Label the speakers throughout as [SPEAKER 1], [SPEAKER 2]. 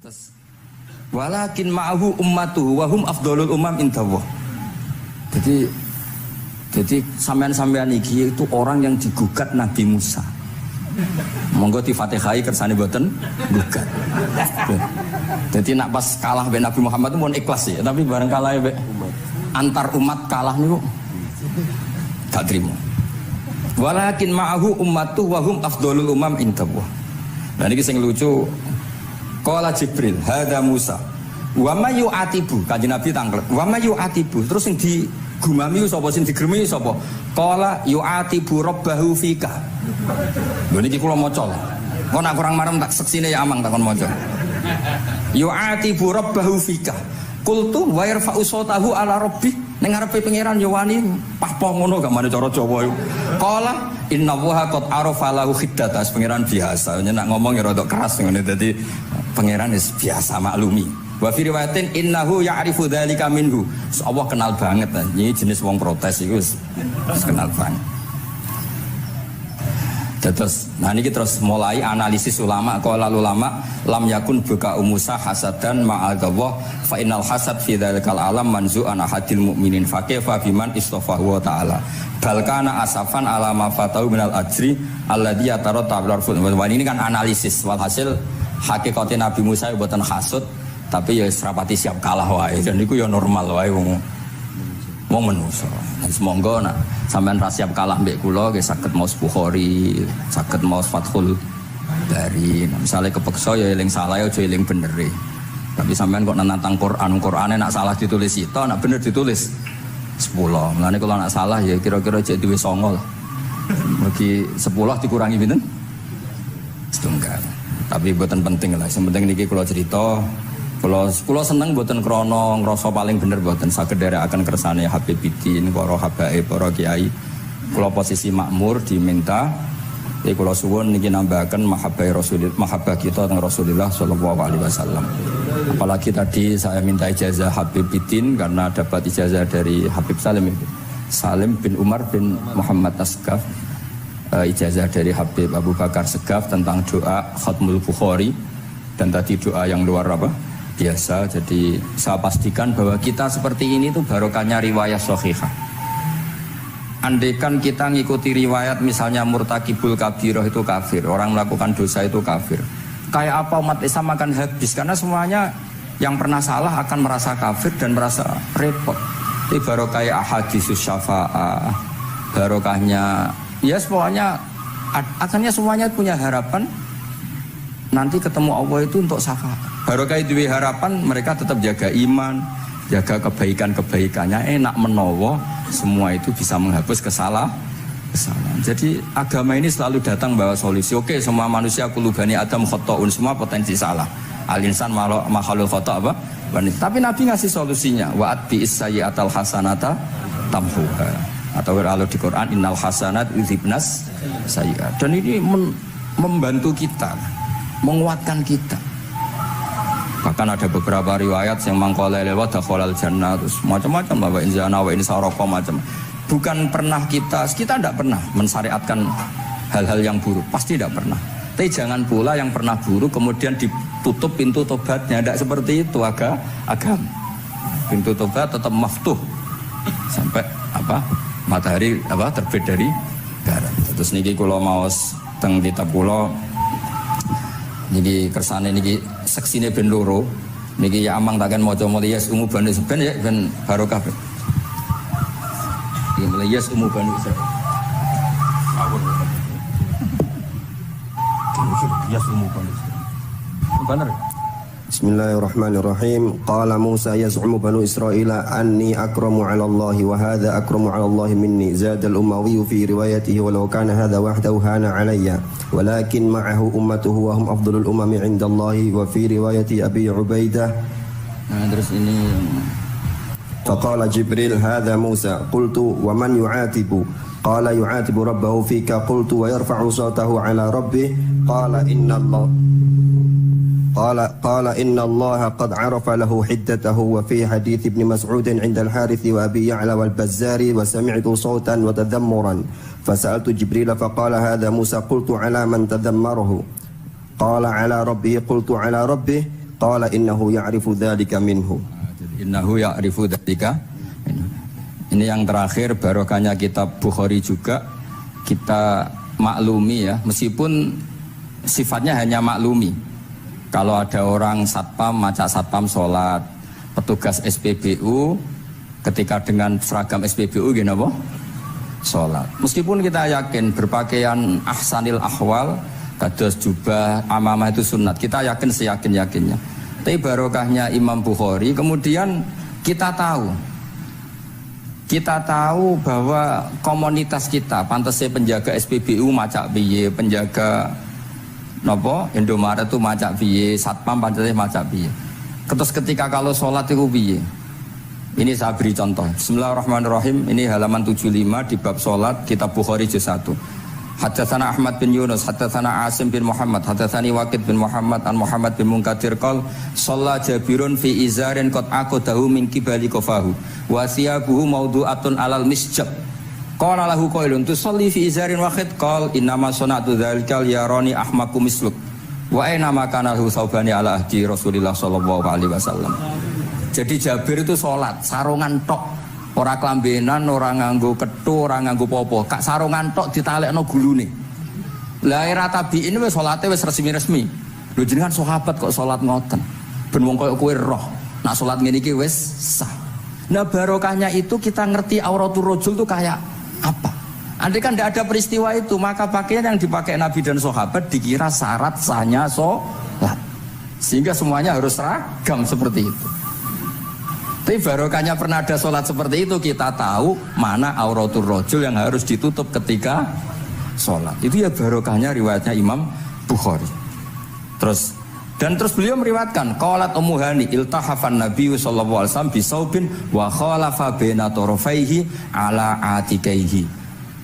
[SPEAKER 1] Terus walakin ma'ahu ummatuhu wa hum afdhalul umam indallah. Jadi sampean-sampean iki itu orang yang digugat Nabi Musa. Monggo di Fatihai kersane mboten gugat. Jadi nak pas kalah be Nabi Muhammad itu mohon ikhlas ya, tapi bareng kalah be antar umat kalah niku gak trimo. Walakin ma'ahu ummatuhu wa hum afdhalul umam indallah. Nah niki sing lucu. Qala Jibril, hadza Musa. Wa may yu'atibu, kanjeng Nabi tanglet. Wa may yu'atibu, terus sing digumami sapa sing digremi sapa? Qala yu'atibu rabbahu fika. Lho niki kula maca. Kok nak kurang marem tak seksine ya amang takon maca. Yu'atibu rabbahu fika. Qultu wa yarfa'u sautahu ala rabbi. Ning ngarepe pangeran yo wani pahpo ngono gak mane cara Jawa iku. Qala innallaha qad arafa lahu khiddatas, pangeran biasa. Nek ngomong ya rada keras ngene dadi pangeran is biasa maklumi. Wa fi riwayatin innahu ya'rifu dzalika minhu. Allah kenal banget lah. Ini jenis wong protes iku wis kenal banget. Terus, nah ini terus mulai analisis ulama. Qala ulama lam yakun buka umusa hasadan ma'adallah fa innal hasad fi dzalikal alam manzu'an ahadil mu'minin fa kaifa biman istafahu wa ta'ala bal kana asafan ala ma fatau minal ajri alladhi yataratta bil arfud. Ini kan analisis walhasil hakikatnya Nabi Musa buatan hasud tapi ya serapati siap kalah wae dan itu ya normal wae wong manusa. Semoga nak sampean ra siap kalah mbek kula nggih saged maos Bukhari, saged maos Fathul Bari. Misale kepeksa ya eling salah ya aja eling bener. Tapi sampean kok nantang Qur'ane nak salah ditulis itu, nak bener ditulis 10. Mulane kalau nak salah ya kira-kira jek duwe 9 lah. Mugi 10 dikurangi pinten? Setunggal. Tapi mboten penting lah. Yang penting niki kula cerita. Kula seneng mboten krana ngrasa paling bener mboten saged nderekaken kersane Habibiddin, para habaib, para kiai. Kula posisi makmur diminta kula suwun niki nambahaken mahabbah kita teng Rasulullah sallallahu alaihi wasallam. Apalagi tadi saya minta ijazah Habibiddin karena dapat ijazah dari Habib Salim bin Umar bin Muhammad Asgaf. Ijazah dari Habib Abu Bakar Segaf tentang doa Khatmul Bukhari dan tadi doa yang luar biasa. Jadi saya pastikan bahwa kita seperti ini tuh barokahnya riwayat sahihah. Andaikan kita ngikuti riwayat misalnya murtakibul kabirah itu kafir, orang melakukan dosa itu kafir, kayak apa umat Islam akan habis karena semuanya yang pernah salah akan merasa kafir dan merasa repot. Ini barokah ahaditsus syafa'ah, barokahnya ya semuanya akhirnya semuanya punya harapan nanti ketemu Allah itu untuk syafaat. Barokah itu harapan mereka tetap jaga iman, jaga kebaikannya, enak menowo semua itu bisa menghapus kesalahan. Jadi agama ini selalu datang bawa solusi. Oke, semua manusia kulubani adam khotoun, semua potensi salah. Al-insan makhluk khoto apa? Tapi Nabi ngasih solusinya. Wa'at bi'is sayyi'atal hasanata tamhuha. Atau kalau di Quran innal hasanat yudhibnas sayyi'at. Dan ini membantu kita, menguatkan kita. Bahkan ada beberapa riwayat yang mangqala lewat dakhalal jannah terus macam-macam bahwa inzana wa ini saroko macam. Bukan pernah kita tidak pernah mensyariatkan hal-hal yang buruk, pasti tidak pernah. Tapi jangan pula yang pernah buruk kemudian ditutup pintu tobatnya, tidak seperti itu agama. Pintu tobat tetap maftuh sampai matahari terbit dari barat. Terus niki kula maos teng kitab kula niki kersane niki seksine ben loro niki ya amang takkan maca muliyas umu bani ben ya ben barokah ben iki muliyas umu bani Israil muliyas umu bani Israil bener.
[SPEAKER 2] Bismillahirrahmanirrahim. Qala Musa yaz'umu banu Israila anni akramu 'ala Allah wa hadha akramu 'ala Allah minni. Zada al-Umawi fi riwayatihi walau kana hadha wahdahu hana 'alayya walakin ma'ahu ummatuhu wa hum afdalul umami 'inda Allah wa fi riwayati Abi Ubaidah.
[SPEAKER 1] Nah, terus ini
[SPEAKER 2] Faqala Jibril hadha Musa qultu wa man yu'atibu qala yu'atibu rabbahu fika qultu wa yarfa'u sawtahu 'ala rabbih qala inna Allah قال إن الله قد عرف له حدته وفي حديث ابن مسعود عند الحارث وأبي يعلى والبزار وسمعت صوتا وتذمرا فسألت جبريل فقال هذا موسى قلت على من تذمره قال على ربه قلت على ربه qala innahu ya'rifu dzalika minhu.
[SPEAKER 1] Jadi innahu ya'rifu dzalika. Ini yang terakhir barokahnya kitab Bukhari juga kita maklumi ya, meskipun sifatnya hanya maklumi. Kalau ada orang satpam, macak satpam sholat, petugas SPBU ketika dengan seragam SPBU gini apa? Sholat. Meskipun kita yakin berpakaian ahsanil ahwal, kados jubah, amamah itu sunat, kita yakin seyakin-yakinnya. Tapi barokahnya Imam Bukhari, kemudian kita tahu bahwa komunitas kita, pantasnya penjaga SPBU macak piye, penjaga nopo Indomaret itu macak piye, satpam pantasnya macak piye. Terus ketika kalau sholat itu piye? Ini saya beri contoh. Bismillahirrahmanirrahim. Ini halaman 75 di bab sholat kitab Bukhari juz 1. Haddatsana Ahmad bin Yunus, haddatsana Asim bin Muhammad, haddatsani Waqid bin Muhammad an Muhammad bin Munkadir qol shalla Jabirun fi izarin qad aqadahu min qibali qafahu wa thiyabuhu mawdu'atun alal misjab. Qala lahu qailun tusalli fi izarin wahid qal inna ma sana'tu dzalika yarani ahmaku misluk wa aina ma kana lahu saubani ala ahdi Rasulillah sallallahu alaihi wasallam. Jadi Jabir itu sholat sarungan tok. Ora kelambenan, ora nganggo kethu, ora nganggo popo. Kak sarungan tok ditalekno gulune. Lah era tabiin wis salate wis resmi-resmi. Lho jenengan sahabat kok salat ngoten. Ben wong koyo kowe roh. Nak salat ngene iki wis sah. Nah barokahnya itu kita ngerti auratul rajul itu kayak apa. Andai kan tidak ada peristiwa itu, maka pakaian yang dipakai Nabi dan sahabat dikira syarat sahnya salat. Sehingga semuanya harus seragam seperti itu. Tapi barokahnya pernah ada sholat seperti itu, kita tahu mana auratul rajul yang harus ditutup ketika sholat. Itu ya barokahnya riwayatnya Imam Bukhari. Terus beliau meriwayatkan qalat Ummu Hani iltahafan Nabi sallallahu alaihi wasallam bisaubin wa khalafa baina tarafaihi ala atikaihi.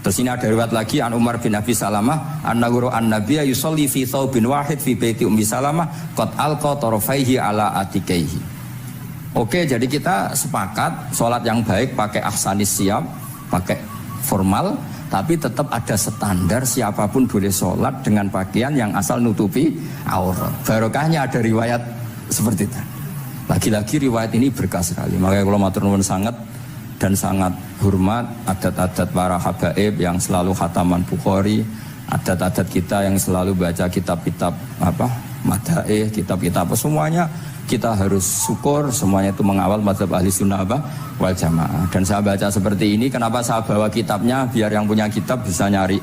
[SPEAKER 1] Terus ini ada riwayat lagi an Umar bin Abi Salamah annahu an-nabiyya yusalli fi thawbin wahid fi baiti Ummi Salamah qad alqa tarafaihi ala atikaihi. Oke, jadi kita sepakat sholat yang baik pakai ahsanis siap, pakai formal, tapi tetap ada standar siapapun boleh sholat dengan pakaian yang asal nutupi aurat. Barokahnya ada riwayat seperti itu. Lagi-lagi riwayat ini berkah sekali. Makanya kalau matur nuwun sangat dan sangat hormat adat-adat para habaib yang selalu khataman Bukhari, adat-adat kita yang selalu baca kitab-kitab madaih, kitab-kitab semuanya. Kita harus syukur semuanya itu mengawal mazhab ahli sunnah wal jamaah. Dan saya baca seperti ini, kenapa saya bawa kitabnya biar yang punya kitab bisa nyari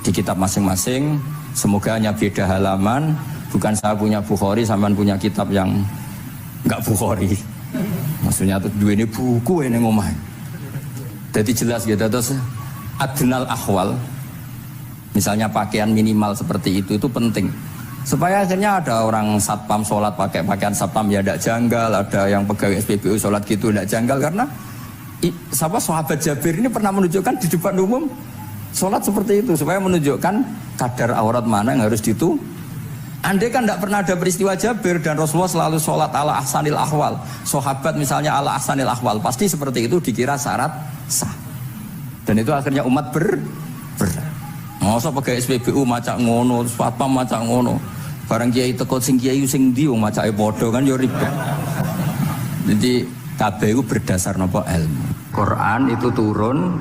[SPEAKER 1] di kitab masing-masing. Semoga hanya beda halaman, bukan saya punya Bukhari sampean punya kitab yang enggak Bukhari. Maksudnya tuh dua ini buku ini ngomah. Jadi jelas gitu. Terus adnal ahwal, misalnya pakaian minimal seperti itu penting. Supaya akhirnya ada orang satpam sholat pakai pakaian satpam ya tidak janggal, ada yang pegawai SPBU sholat gitu tidak janggal, karena sahabat Jabir ini pernah menunjukkan di depan umum sholat seperti itu supaya menunjukkan kadar aurat mana yang harus ditu. Andai kan tidak pernah ada peristiwa Jabir dan Rasulullah selalu sholat ala ahsanil ahwal, sahabat misalnya ala ahsanil ahwal, pasti seperti itu dikira syarat sah. Dan itu akhirnya umat masa pakai SPBU macak ngono, satpam macak ngono. Barang kiai teko sing kiai sing ndi wong macake padha kan ya ribet. Jadi kabeh iku berdasar napa ilmu. Quran itu turun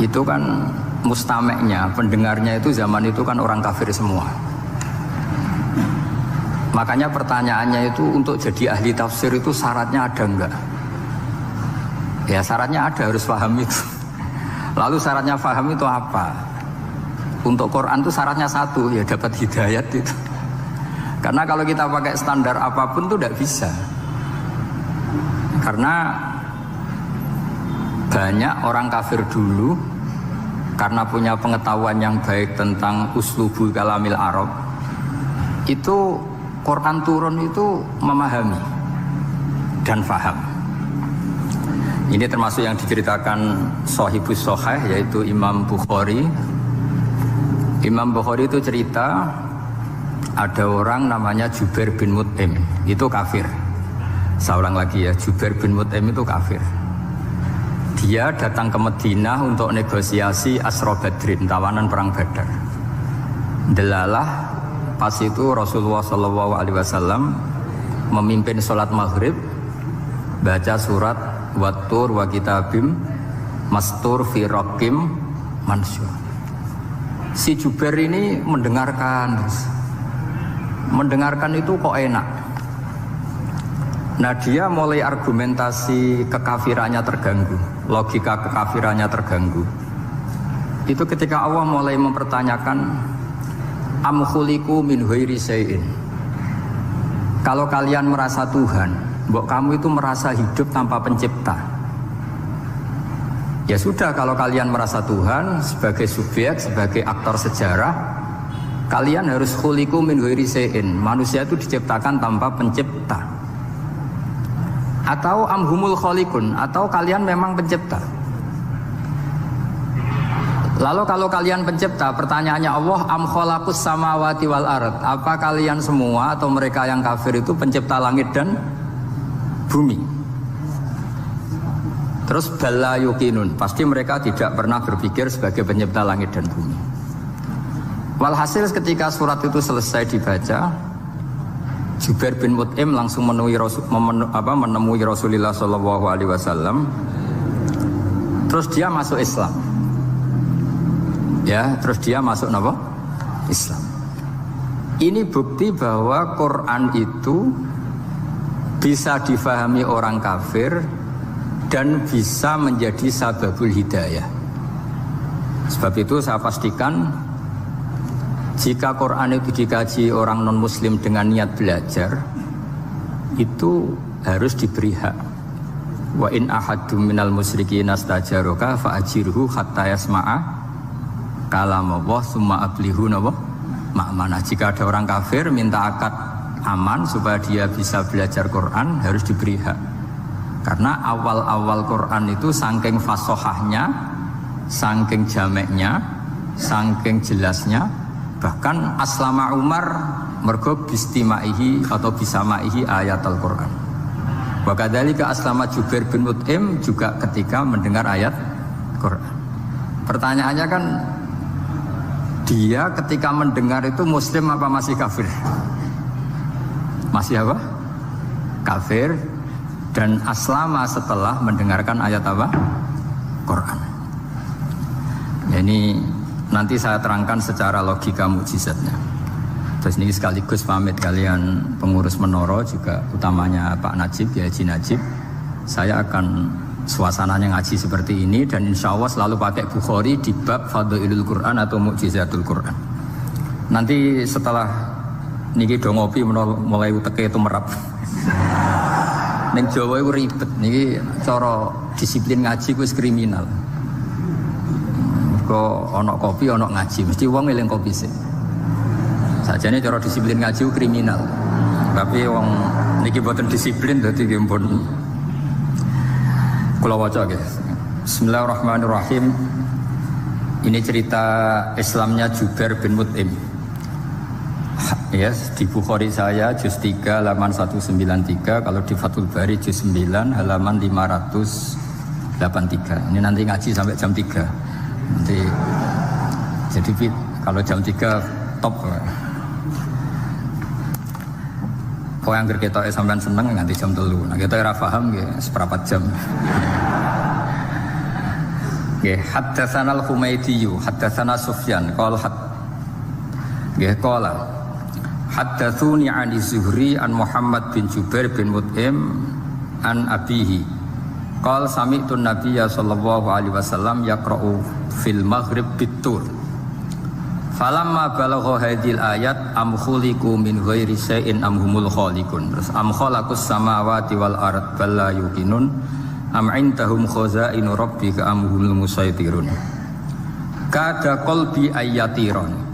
[SPEAKER 1] itu kan mustameknya, pendengarnya itu zaman itu kan orang kafir semua. Makanya pertanyaannya itu untuk jadi ahli tafsir itu syaratnya ada enggak? Ya syaratnya ada, harus paham itu. Lalu syaratnya paham itu apa? Untuk Quran itu syaratnya satu, ya dapat hidayat itu. Karena kalau kita pakai standar apapun itu tidak bisa. Karena banyak orang kafir dulu karena punya pengetahuan yang baik tentang uslubul kalamil Arab, itu Quran turun itu memahami dan faham. Ini termasuk yang diceritakan Shahibus Shahih, yaitu Imam Bukhari. Imam Bukhari itu cerita ada orang namanya Jubair bin Mut'im, itu kafir. Saya ulang lagi ya, Jubair bin Mut'im itu kafir. Dia datang ke Madinah untuk negosiasi Asra Badrin, tawanan perang Badar. Delalah pas itu Rasulullah SAW memimpin sholat maghrib, baca surat Wattur wa kitabim mastur fi raqim mansur. Si Jubair ini mendengarkan itu kok enak. Nah dia mulai argumentasi kekafirannya terganggu, logika kekafirannya terganggu. Itu ketika Allah mulai mempertanyakan am khuliqu min ghairi syai'in. Kalau kalian merasa Tuhan, mbok kamu itu merasa hidup tanpa pencipta. Ya sudah, kalau kalian merasa Tuhan sebagai subjek, sebagai aktor sejarah, kalian harus khuliqu min ghairi syai'in. Manusia itu diciptakan tanpa pencipta. Atau amhumul khaliqun, atau kalian memang pencipta. Lalu kalau kalian pencipta, pertanyaannya Allah, am khalaqus samawati wal ard, apa kalian semua atau mereka yang kafir itu pencipta langit dan bumi? Terus bala yuqinun, pasti mereka tidak pernah berpikir sebagai pencipta langit dan bumi. Walhasil ketika surat itu selesai dibaca, Jubair bin Mut'im langsung menemui Rasulullah SAW. Terus dia masuk Islam. Ya, terus dia masuk apa? Islam. Ini bukti bahwa Quran itu bisa difahami orang kafir dan bisa menjadi sababul hidayah. Sebab itu saya pastikan jika Quran itu dikaji orang non-muslim dengan niat belajar, itu harus diberi hak. Wa in ahadum minal musyrikin astajaroka fa'ajirhu hatta yasma'a kalam Allah summa ablihu ma'manah. Jika ada orang kafir minta akad aman supaya dia bisa belajar Quran, harus diberi hak. Karena awal-awal Quran itu saking fasohahnya, saking jameknya, saking jelasnya. Bahkan aslama Umar mergo bistimaihi atau bisamaihi ayat Al-Quran. Wa kadzalika aslama Jubair bin Mut'im juga ketika mendengar ayat Quran. Pertanyaannya kan, dia ketika mendengar itu muslim apa masih kafir? Masih apa? Kafir. Dan aslama setelah mendengarkan ayat apa? Quran. Ini nanti saya terangkan secara logika mukjizatnya. Terus ini sekaligus pamit kalian pengurus Menoro, juga utamanya Pak Najib, ya Haji Najib. Saya akan suasananya ngaji seperti ini dan insya Allah selalu pakai Bukhari di bab Fadhailul Quran atau Mukjizatul Quran. Nanti setelah niki do ngopi mulai uteke itu merap. Ning Jawa itu ribet, niki cara disiplin ngaji ku wis kriminal. Kok ono kopi ono ngaji, mesti wong eling kopi sih. Sajane cara disiplin ngaji kriminal. Tapi wong niki boten disiplin dadi nggih pun. Kula waca nggih. Bismillahirrahmanirrahim. Ini cerita Islamnya Jubair bin Mut'im. Yes, di Bukhari saya juz 3 halaman 193, kalau di Fathul Bari juz 9 halaman 583. Ini nanti ngaji sampai jam 3. Nanti jadi kalau jam 3 top. Kau yang kita sampean seneng nanti jam 3. Nah kita ora paham nggih seperempat jam. Nggih, haddatsana al-Humaydi, haddatsana Sufyan, qala haddatsuni 'ani Zuhri an Muhammad bin Jubair bin Mut'im an abihi. Qala sami'tu an-nabiyya sallallahu alaihi wasallam yaqra'u fil maghrib bitur. Falamma balagha hadhil ayat am khuliqu min ghairi syai'in am humul khaliqun. Terus am khalaqus samawati wal ard bal la yuqinun am indahum khazainu rabbika am humul musaitirun. Kada qalbi ayatiron.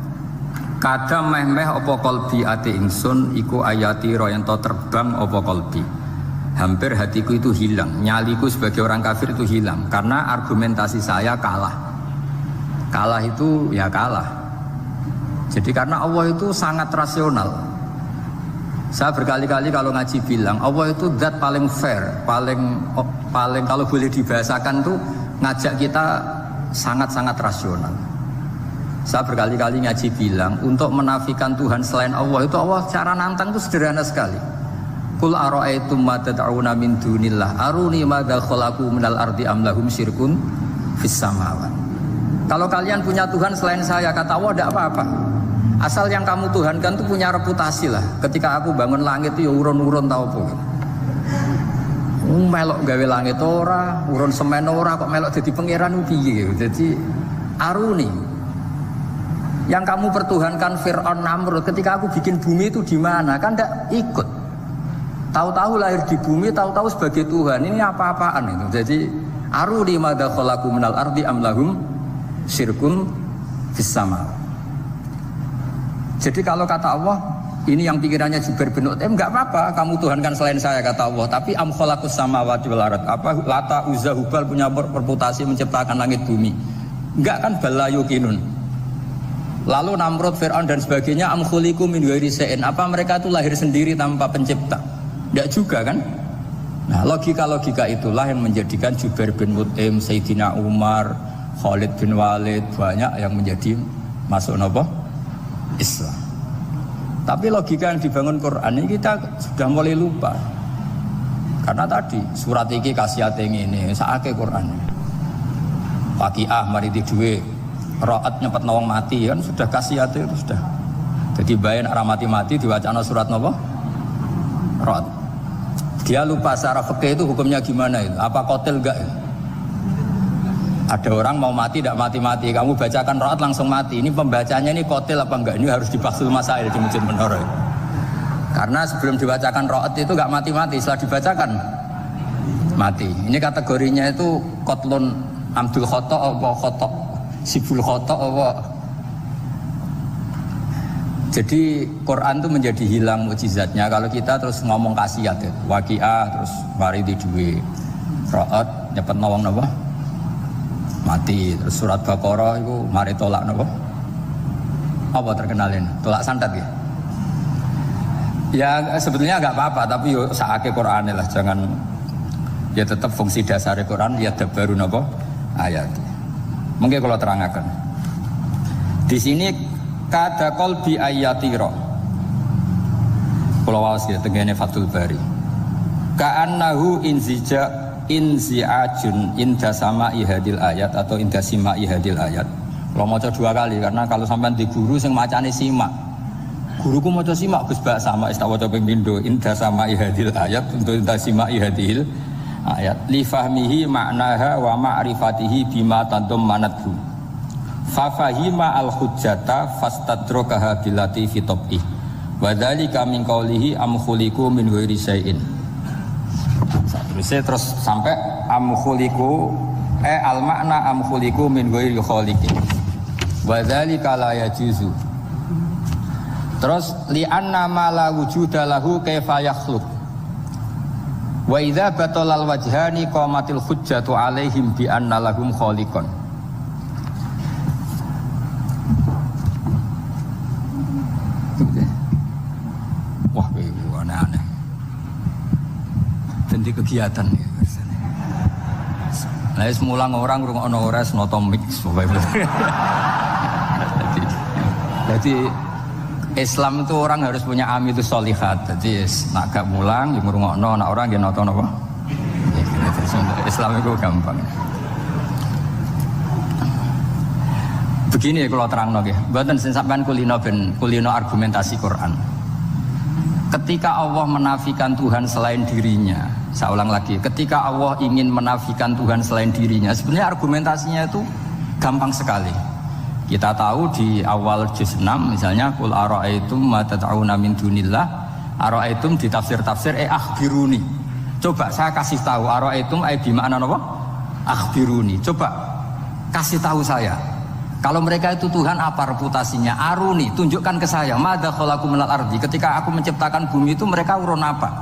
[SPEAKER 1] Kada meh-meh apa qalbi ati ingsun iku ayatira yen to terbang apa qalbi. Hampir hatiku itu hilang, nyaliku sebagai orang kafir itu hilang karena argumentasi saya kalah. Kalah itu ya kalah. Jadi karena Allah itu sangat rasional. Saya berkali-kali kalau ngaji bilang Allah itu zat paling fair, paling kalau boleh dibahasakan tuh ngajak kita sangat-sangat rasional. Saya berkali-kali ngaji bilang, untuk menafikan Tuhan selain Allah itu Allah cara nantang itu sederhana sekali. Qul ara'aytum ma tad'una min dunillah aruni madza khalaqu minal ardi am lahum syirkun fis samawat. Kalau kalian punya Tuhan selain saya, kata Allah, tidak apa-apa. Asal yang kamu tuhankan itu punya reputasi lah. Ketika aku bangun langit itu ya urun-urun tau apa. Melok gawe langit ora, urun semen ora, kok melok jadi pangeran piye. Jadi aruni. Yang kamu pertuhankan Fir'aun Namrud, ketika aku bikin bumi itu di mana? Kan tidak ikut. Tahu-tahu lahir di bumi, tahu-tahu sebagai Tuhan. Ini apa-apaan itu. Jadi aruni madza khalaqu minal ardi am lahum syirkun fis sama. Jadi kalau kata Allah, ini yang pikirannya Jubair bin Mut'im, enggak apa-apa kamu tuhankan selain saya, kata Allah, tapi am khalaqus samawati wal ard. Apa Lata Uzza Hubal punya reputasi menciptakan langit bumi? Enggak kan, balayu kinun. Lalu Namrud, Fir'aun dan sebagainya am khuliqu min ghairi syai'in. Apa mereka itu lahir sendiri tanpa pencipta? Enggak juga kan? Nah, logika-logika itulah yang menjadikan Jubair bin Mut'im, Sayyidina Umar, Khalid bin Walid, banyak yang menjadi masuk apa? Islam. Tapi logika yang dibangun Quran ini kita sudah mulai lupa. Karena tadi surat iki kasiate ngene, sakake Quran. Waqiah mari duwe, Ra'at nyepet nawang mati kan sudah kasiate itu sudah. Jadi bayan arah mati-mati diwacana surat napa? Ra'at. Dia lupa secara fikih itu hukumnya gimana itu? Apa qatil enggak? Ada orang mau mati tidak mati-mati, kamu bacakan Ra'at langsung mati. Ini pembacanya ini qatil apa enggak? Ini harus dibahsul masail di Masjid Menara. Karena sebelum dibacakan Ra'at itu enggak mati-mati, setelah dibacakan mati. Ini kategorinya itu qatlun amdul khata' apa khata' sibul khata' apa. Jadi Quran itu menjadi hilang mukjizatnya kalau kita terus ngomong kasiat ya. Waqiah terus mari di duwe. Ra'at nyepet nawang napa? Mati. Terus surat Baqarah itu mari tolak napa? Apa terkenalin? Tolak santet ya. Ya sebetulnya enggak apa-apa tapi yo sakake Qur'ane lah, jangan ya tetap fungsi dasar Quran ya dabarun napa? Ayat. Mungkin kalau terangkan. Di sini kada qalbi ayatira. Kalau waos ya tengene Fathul Bari. Ka'annahu inzi'ajun inda sama'i hadil ayat atau inda sima'i hadil ayat. Kalau maca dua kali karena kalau sampean di guru sing macane simak. Guruku maca simak Gus Bak sama tak waca ping pindho inda sama'i hadil ayat untuk inda sima'i hadil ayat. Li fahmihi ma'naha wa ma'rifatihi bima tantummanathu. Fafahima al-hujjata fastadrakaha bilati fi tab'i wa dzalika min qawlihi am khuliqu min ghairi syai'in. Terus sampai am khuliqu al-makna am khuliqu min ghairi khaliqin wa dzalika la yajuzu. Terus li anna ma la wujuda lahu kaifa yakhluq wa idza batalal wajhani qamatil hujjatu alaihim bi anna lahum khaliqan. Wah, itu aneh-aneh. Jadi kegiatan ya. Nah, semula orang ngrungokno ora noto mix pokoknya. Jadi Islam itu orang harus punya amitus sholihat. Jadi nak gak mulang, ngrungokno, nak orang nggih nonton apa? Islam itu gampang. Begini kalau terangno nggih, mboten sing sampean kulino argumentasi Quran. Ketika Allah menafikan Tuhan selain dirinya, saya ulang lagi, ketika Allah ingin menafikan Tuhan selain dirinya, sebenarnya argumentasinya itu gampang sekali. Kita tahu di awal juz 6 misalnya qul ara'aitum ma tad'una min dunillah, ara'aitum di tafsir-tafsir akhbiruni. Coba saya kasih tahu ara'aitum ai bi makna apa? Akhbiruni. Coba kasih tahu saya. Kalau mereka itu Tuhan apa reputasinya? Aruni, tunjukkan ke saya. Madza khalaqu minal ardi. Ketika aku menciptakan bumi itu mereka urun apa?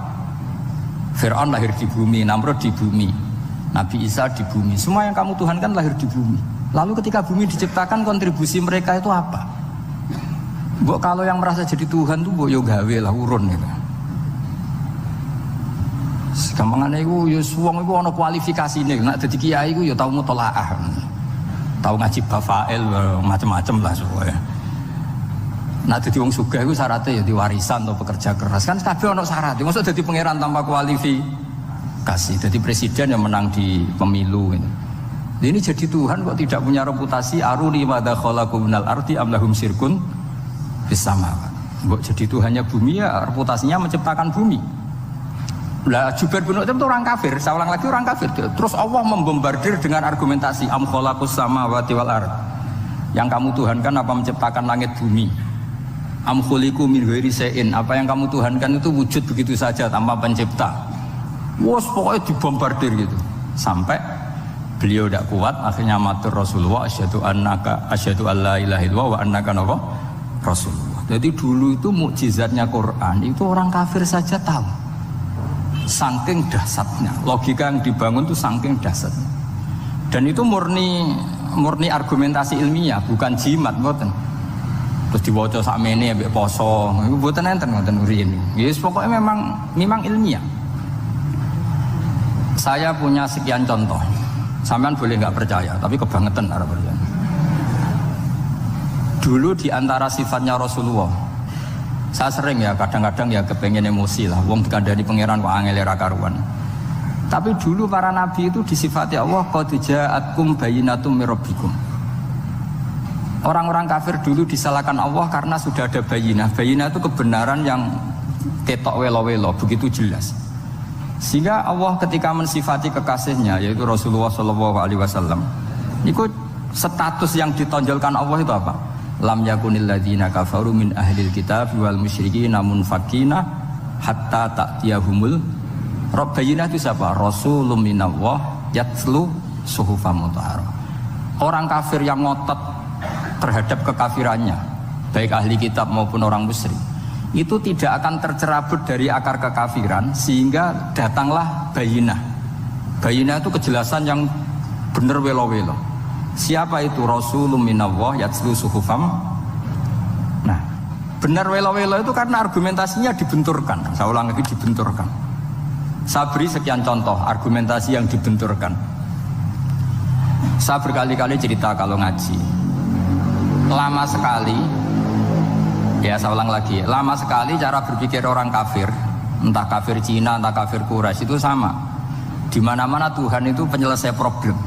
[SPEAKER 1] Fir'aun lahir di bumi, Namrud di bumi, Nabi Isa di bumi. Semua yang kamu Tuhan kan lahir di bumi. Lalu ketika bumi diciptakan kontribusi mereka itu apa? Mbok kalau yang merasa jadi Tuhan tuh mbok yo gawe lah urun gitu. Gampangane iku yo wong iku ana kualifikasine, nek dadi kiai iku yo tau mutolaah. tahu ngaji bafail macam-macam lah semuanya. Nah jadi wong sugih itu syaratnya ya diwarisan atau pekerja keras kan kabeh ono syarat. Maksud jadi pangeran tanpa kualifikasi, jadi presiden yang menang di pemilu ini. Ini jadi Tuhan kok tidak punya reputasi aruni madza khalaqu minal ardi am lahum syirkun fis samawat. Kok jadi Tuhannya bumi ya reputasinya menciptakan bumi. Lah Jubair bin Mut'im itu orang kafir, saya ulang lagi orang kafir. Terus Allah membombardir dengan argumentasi am khalaqus samawati wal ard. Yang kamu tuhankan apa menciptakan langit bumi? Am khuliqu min ghairi syai'in, apa yang kamu tuhankan itu wujud begitu saja tanpa pencipta. Wos pokoknya dibombardir gitu. Sampai beliau tidak kuat akhirnya matur Rasulullah asyhadu alla ilaha illallah wa annaka Rasulullah. Jadi dulu itu mukjizatnya Quran itu orang kafir saja tahu. Saking dahsyatnya, logika yang dibangun itu saking dahsyatnya. Dan itu murni argumentasi ilmiah, bukan jimat, mboten. Terus diwaca sakmene ambek poso, iku mboten enten ngoten urine. Yes, pokoknya memang ilmiah. Saya punya sekian contoh. Sampean boleh nggak percaya, tapi kebangetan arep percaya. Dulu di antara sifatnya Rasulullah, saya sering ya kadang-kadang ya kepengen emosi lah, wong dikandani pangeran kok angel ra karuan. Tapi dulu para nabi itu disifati Allah qad ja'atkum bayyinatum mir rabbikum. Orang-orang kafir dulu disalahkan Allah karena sudah ada bayinah. Bayinah itu kebenaran yang ketok welo-welo, begitu jelas. Sehingga Allah ketika mensifati kekasihnya yaitu Rasulullah SAW, itu status yang ditonjolkan Allah itu apa? Lam yakunil ladzina kafaru min ahlil kitab wal musyrikin munfakina hatta ta'tiyahumul Rabbayina itu siapa? Rasulun minallah yatlu suhufam mutahharah. Orang kafir yang ngotot terhadap kekafirannya, baik ahli kitab maupun orang musyrik, itu tidak akan tercerabut dari akar kekafiran sehingga datanglah bayinah. Bayinah itu kejelasan yang benar welo-welo. Siapa itu? Rasulun minallah yatlu suhufam. Nah, benar welo-welo itu karena argumentasinya dibenturkan. Saya ulang lagi, dibenturkan. Saya beri sekian contoh argumentasi yang dibenturkan. Saya berkali-kali cerita kalau ngaji. Lama sekali, ya saya ulang lagi, lama sekali cara berpikir orang kafir, entah kafir Cina, entah kafir Quraisy itu sama. Di mana-mana Tuhan itu penyelesai problem.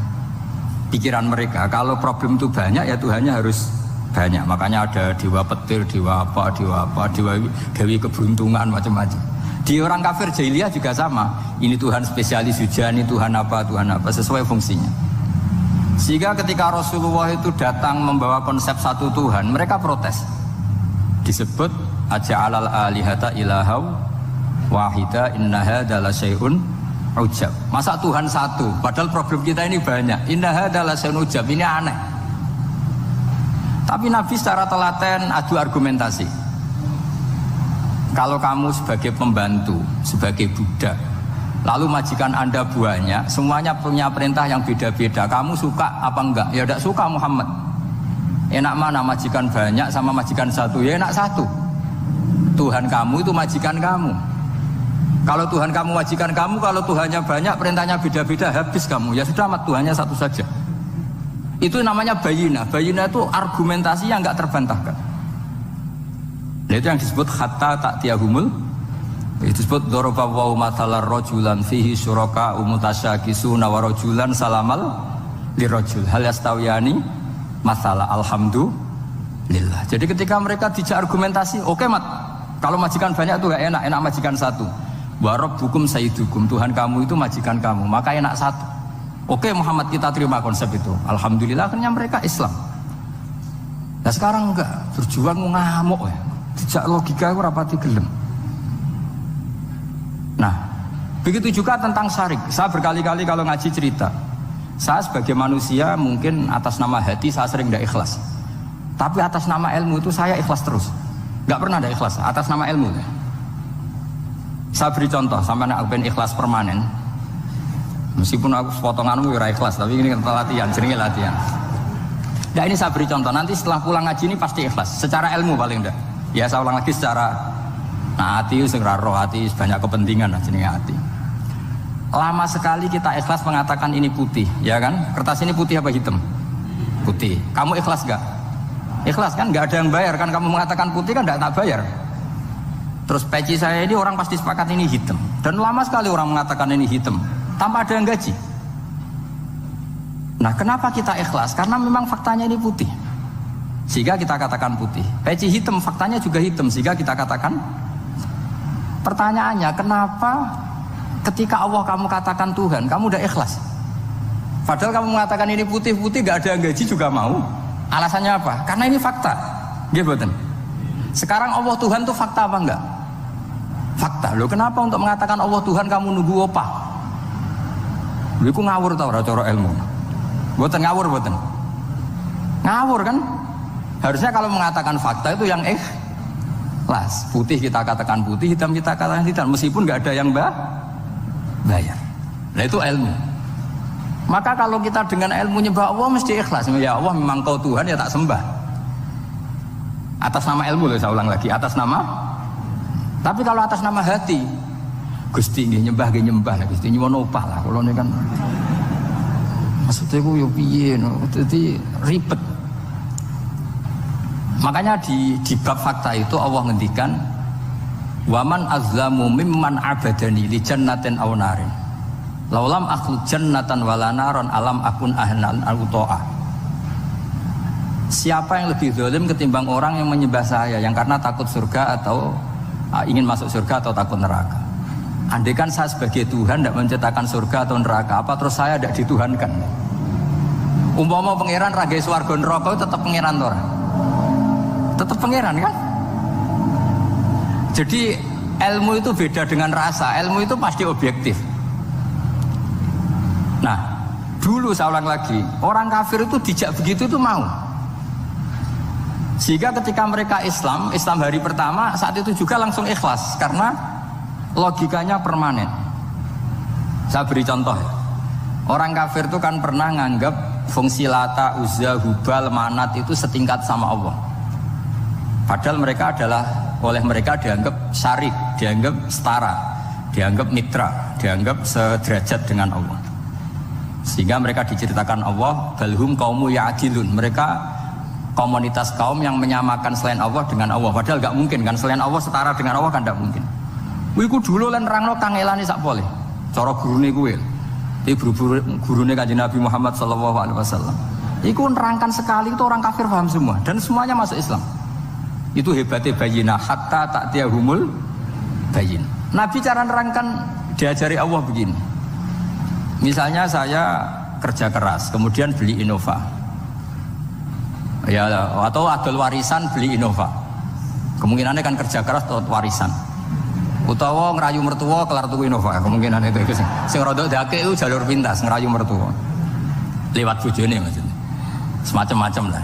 [SPEAKER 1] Pikiran mereka, kalau problem itu banyak ya Tuhannya harus banyak. Makanya ada dewa petir, dewa apa, dewi keberuntungan, macam-macam. Di orang kafir jahiliyah juga sama. Ini Tuhan spesialis hujan, ini Tuhan apa, sesuai fungsinya. Sehingga ketika Rasulullah itu datang membawa konsep satu Tuhan, mereka protes. Disebut aja'alal alihata ilahaw wahida inna hadza la syai'un ujab. Masa Tuhan satu, padahal problem kita ini banyak. Inna hadza la syai'un ujab, ini aneh. Tapi Nabi secara telaten adu argumentasi. Kalau kamu sebagai pembantu, sebagai budak, lalu majikan Anda banyak, semuanya punya perintah yang beda-beda. Kamu suka apa enggak? Ya tidak suka Muhammad. Enak mana majikan banyak sama majikan satu? Ya enak satu. Tuhan kamu itu majikan kamu. Kalau Tuhan kamu majikan kamu, kalau Tuhannya banyak, perintahnya beda-beda, habis kamu. Ya sudah amat, Tuhannya satu saja. Itu namanya bayinah. Bayinah itu argumentasi yang enggak terbantahkan. Nah, itu yang disebut hatta ta'tiyahumul. Itu disebut daraballahu mathalar rajulan fihi syuraka mutasyakisuna wa rajulan salamal lirajul hal yastawiyani masalah alhamdulillah. Jadi ketika mereka dijak argumentasi, oke mat, kalau majikan banyak itu gak enak, enak majikan satu. Wa rabbukum sayyidukum, Tuhan kamu itu majikan kamu, maka enak satu. Oke Muhammad, kita terima konsep itu. Alhamdulillah akhirnya mereka Islam. Nah sekarang enggak, berjuang ngamuk ya. Dijak logika itu rapati gelem. Nah, begitu juga tentang syirik. Saya berkali-kali kalau ngaji cerita, saya sebagai manusia mungkin atas nama hati saya sering tidak ikhlas. Tapi atas nama ilmu itu saya ikhlas terus. Gak pernah ada ikhlas atas nama ilmu. Saya beri contoh, sampai nak ben ikhlas permanen. Meskipun aku potonganmu ya ikhlas, tapi ini latihan, seringnya latihan. Nah ini saya beri contoh, nanti setelah pulang ngaji ini pasti ikhlas. Secara ilmu paling enggak. Ya saya ulang lagi secara hati itu segera roh, hati banyak kepentingan lah jenenge hati. Lama sekali kita ikhlas mengatakan ini putih, ya kan? Kertas ini putih apa hitam? Putih. Kamu ikhlas gak? Ikhlas kan, gak ada yang bayar kan, kamu mengatakan putih kan gak tak bayar. Terus peci saya ini orang pasti sepakat ini hitam. Dan lama sekali orang mengatakan ini hitam tanpa ada yang gaji. Nah kenapa kita ikhlas? Karena memang faktanya ini putih, sehingga kita katakan putih. Peci hitam, faktanya juga hitam, sehingga kita katakan. Pertanyaannya, kenapa ketika Allah kamu katakan Tuhan, kamu udah ikhlas? Padahal kamu mengatakan ini putih-putih, gak ada yang gaji juga mau. Alasannya apa? Karena ini fakta. Gitu. Sekarang Allah Tuhan itu fakta apa enggak? Fakta. Loh kenapa untuk mengatakan Allah Tuhan kamu nunggu opah? Lho iku ngawur tau ora cara ilmu. Mboten ngawur mboten. Ngawur kan? Harusnya kalau mengatakan fakta itu yang ikhlas. Putih kita katakan putih, hitam kita katakan hitam, meskipun enggak ada yang bayar. Nah itu ilmu. Maka kalau kita dengan ilmu nyembah Allah mesti ikhlas. Ya Allah memang kau Tuhan ya tak sembah. Atas nama ilmu loh saya ulang lagi, atas nama. Tapi kalau atas nama hati, Gusti nggih nyembah nggih nyembah lah Gusti nyuwun opah lah kula kan. Maksudnya ku yo piye no, dadi ribet. Makanya di bab fakta itu Allah ngendikan waman azlamu mimman abadani li jannatin aw narin. Laulam akhluq jannatan wala naron alam akun ahlan al-uto'ah. Siapa yang lebih zalim ketimbang orang yang menyembah saya, yang karena takut surga atau ingin masuk surga atau takut neraka. Andaikan saya sebagai Tuhan tidak menciptakan surga atau neraka, apa terus saya tidak dituhankan? Umpama pangeran ragai swarga neraka tetap pangeran tora, tetap pangeran kan? Jadi ilmu itu beda dengan rasa. Ilmu itu pasti objektif. Nah, dulu saya ulang lagi, orang kafir itu dijak begitu itu mau. Sehingga ketika mereka Islam hari pertama saat itu juga langsung ikhlas karena logikanya permanen. Saya beri contoh. Orang kafir itu kan pernah nganggap fungsi Lata, Uzza, Hubal, Manat itu setingkat sama Allah. Padahal mereka oleh mereka dianggap syarik, dianggap setara, dianggap mitra, dianggap sederajat dengan Allah. Sehingga mereka diceritakan Allah balhum qaumu ya'dilun, mereka komunitas kaum yang menyamakan selain Allah dengan Allah. Padahal gak mungkin kan, selain Allah setara dengan Allah kan gak mungkin. Iku dulu lan nerangno kangelane sak pole cara gurune kuwi. Iki gurune Kanjeng Nabi Muhammad sallallahu alaihi wasallam. Iku nerangkan sekali itu orang kafir paham semua dan semuanya masuk Islam. Itu hebatnya bayinah hatta ta'tiyahumul bayin. Nabi cara nerangkan diajari Allah begini. Misalnya saya kerja keras, kemudian beli Innova, ya atau adol warisan beli Innova. Kemungkinannya kan kerja keras atau warisan. Utawa ngerayu mertua kelar tuku Innova, kemungkinan itu sing rodok dake itu jalur pintas ngerayu mertua. Lewat bojone maksudnya. Semacam-macam lah.